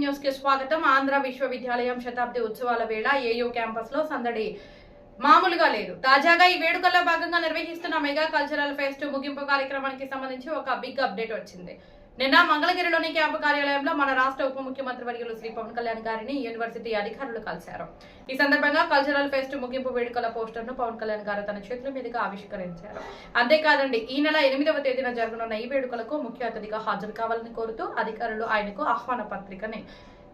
News కి స్వాగతం. ఆంధ్ర విశ్వవిద్యాలయం శతాబ్ది ఉత్సవాల వేళ ఏయూ క్యాంపస్ లో సందడి మామూలుగా లేదు. తాజాగా ఈ వేడుకల్లో భాగంగా నిర్వహిస్తున్న మెగా కల్చరల్ ఫెస్ట్ ముగింపు కార్యక్రమానికి సంబంధించి ఒక బిగ్ అప్డేట్ వచ్చింది. నిన్న మంగళగిరిలోని క్యాంపు కార్యాలయంలో మన రాష్ట్ర ఉప ముఖ్యమంత్రి వర్యులు శ్రీ పవన్ కళ్యాణ్ గారిని యూనివర్సిటీ అధికారులు కలిశారు. ఈ సందర్భంగా కల్చరల్ ఫెస్ట్ ముగింపు వేడుకల పోస్టర్ ను పవన్ కళ్యాణ్ గారు తన చేతుల మీదుగా ఆవిష్కరించారు. అంతేకాదండి, ఈ నెల 8వ తేదీన జరగనున్న ఈ వేడుకలకు ముఖ్య అతిథిగా హాజరు కావాలని కోరుతూ అధికారులు ఆయనకు ఆహ్వాన పత్రికని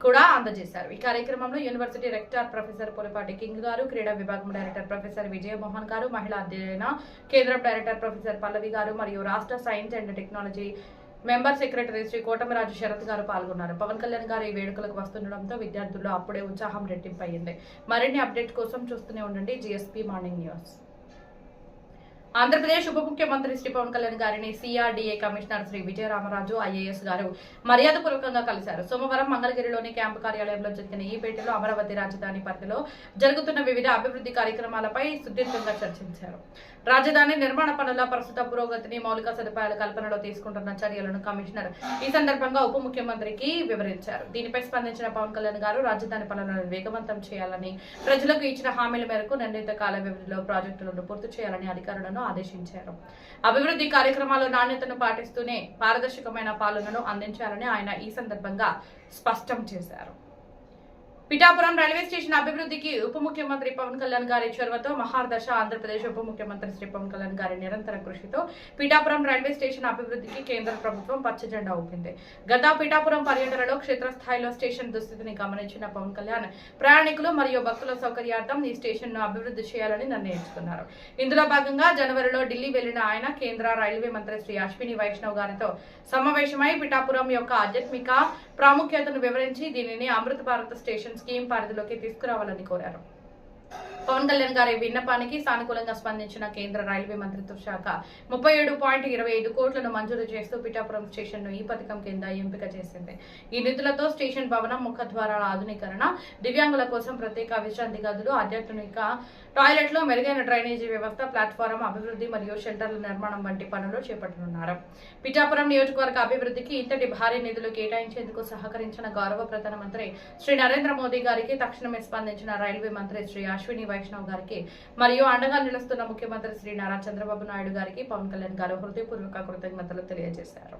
కూడా అందజేశారు. ఈ కార్యక్రమంలో university rector professor Pulipati king గారు, క్రీడా విభాగం డైరెక్టర్ ప్రొఫెసర్ విజయమోహన్ గారు, మహిళా అధ్యయన కేంద్రం డైరెక్టర్ ప్రొఫెసర్ పల్లవి గారు మరియు రాష్ట్ర science and technology member secretary Shri Kotamiraju Sarath గారు పాల్గొన్నారు. పవన్ కళ్యాణ్ గారు ఈ వేడుకలకు వస్తుండడంతో విద్యార్థుల్లో అప్పుడే ఉత్సాహం రెట్టింపయ్యింది. మరిన్ని అప్డేట్ కోసం చూస్తూనే ఉండండి జీఎస్పీ మార్నింగ్ న్యూస్. ఆంధ్రప్రదేశ్ ఉప ముఖ్యమంత్రి శ్రీ పవన్ కళ్యాణ్ గారిని CRDA commissioner Shri Vijayaramaraju IAS గారు మర్యాదపూర్వకంగా కలిశారు. సోమవారం మంగళగిరిలోని క్యాంపు కార్యాలయంలో జరిగిన ఈ భేటీలో అమరావతి రాజధాని పరిధిలో జరుగుతున్న వివిధ అభివృద్ధి కార్యక్రమాలపై సుదీర్ఘంగా చర్చించారు. రాజధాని నిర్మాణ పనుల ప్రస్తుత పురోగతిని, మౌలిక సదుపాయాల కల్పనలో తీసుకుంటున్న చర్యలను కమిషనర్ ఈ సందర్భంగా ఉప ముఖ్యమంత్రికి వివరించారు. దీనిపై స్పందించిన పవన్ కళ్యాణ్ గారు రాజధాని పనులను వేగవంతం చేయాలని, ప్రజలకు ఇచ్చిన హామీల మేరకు నిర్ణీత కాల వ్యవధిలో ప్రాజెక్టులను పూర్తి చేయాలని అధికారులను ఆదేశించారు. అభివృద్ధి కార్యక్రమాల్లో నాణ్యతను పాటిస్తూనే పారదర్శకమైన పాలనను అందించాలని ఆయన ఈ సందర్భంగా స్పష్టం చేశారు. పిఠాపురం రైల్వే స్టేషన్ అభివృద్ధికి ఉప ముఖ్యమంత్రి పవన్ కళ్యాణ్ గారి చొరవతో మహార్దశ ఆంధ్రప్రదేశ్ ఉప ముఖ్యమంత్రి శ్రీ పవన్ కళ్యాణ్ గారి నిరంతర కృషితో పిఠాపురం రైల్వే స్టేషన్ అభివృద్ధికి కేంద్ర ప్రభుత్వం పచ్చజెండా ఊపింది. గత పిఠాపురం పర్యటనలో క్షేత్రస్థాయిలో స్టేషన్ దుస్థితిని గమనించిన పవన్ కళ్యాణ్ ప్రయాణికులు మరియు భక్తుల సౌకర్యార్థం ఈ స్టేషన్ ను అభివృద్ధి చేయాలని నిర్ణయించుకున్నారు. ఇందులో భాగంగా జనవరిలో ఢిల్లీ వెళ్లిన ఆయన కేంద్ర రైల్వే మంత్రి శ్రీ అశ్విని వైష్ణవ్ గారితో సమావేశమై పిఠాపురం యొక్క ఆధ్యాత్మిక ప్రాముఖ్యతను వివరించి దీనిని అమృత భారత్ స్టేషన్ స్కీమ్ పరిధిలోకి తీసుకురావాలని కోరారు. పవన్ కళ్యాణ్ గారి విన్నపానికి సానుకూలంగా స్పందించిన కేంద్ర రైల్వే మంత్రిత్వ శాఖ 37.25 కోట్లను మంజూరు చేస్తూ పిఠాపురం స్టేషన్ ను ఈ పథకం కింద ఎంపిక చేసింది. ఈ నిధులతో స్టేషన్ భవనం, ముఖద్వారాల ఆధునీకరణ, దివ్యాంగుల కోసం ప్రత్యేక విశ్రాంతి గదులు, ఆధ్యాత్మిక టాయిలెట్లు, మెరుగైన డ్రైనేజీ వ్యవస్థ, ప్లాట్ఫారం అభివృద్ధి మరియు షెల్టర్ల నిర్మాణం వంటి పనులు చేపట్టనున్నారు. పిఠాపురం నియోజకవర్గ అభివృద్ధికి ఇంతటి భారీ నిధులు కేటాయించేందుకు సహకరించిన గౌరవ ప్రధానమంత్రి శ్రీ నరేంద్ర మోదీ గారికి, తక్షణమే స్పందించిన రైల్వే మంత్రి శ్రీ అశ్విని వైష్ణవ్ గారికి మరియు అండగా నిలుస్తున్న ముఖ్యమంత్రి శ్రీ నారా చంద్రబాబు నాయుడు గారికి పవన్ కళ్యాణ్ గారు హృదయపూర్వక కృతజ్ఞతలు తెలియజేశారు.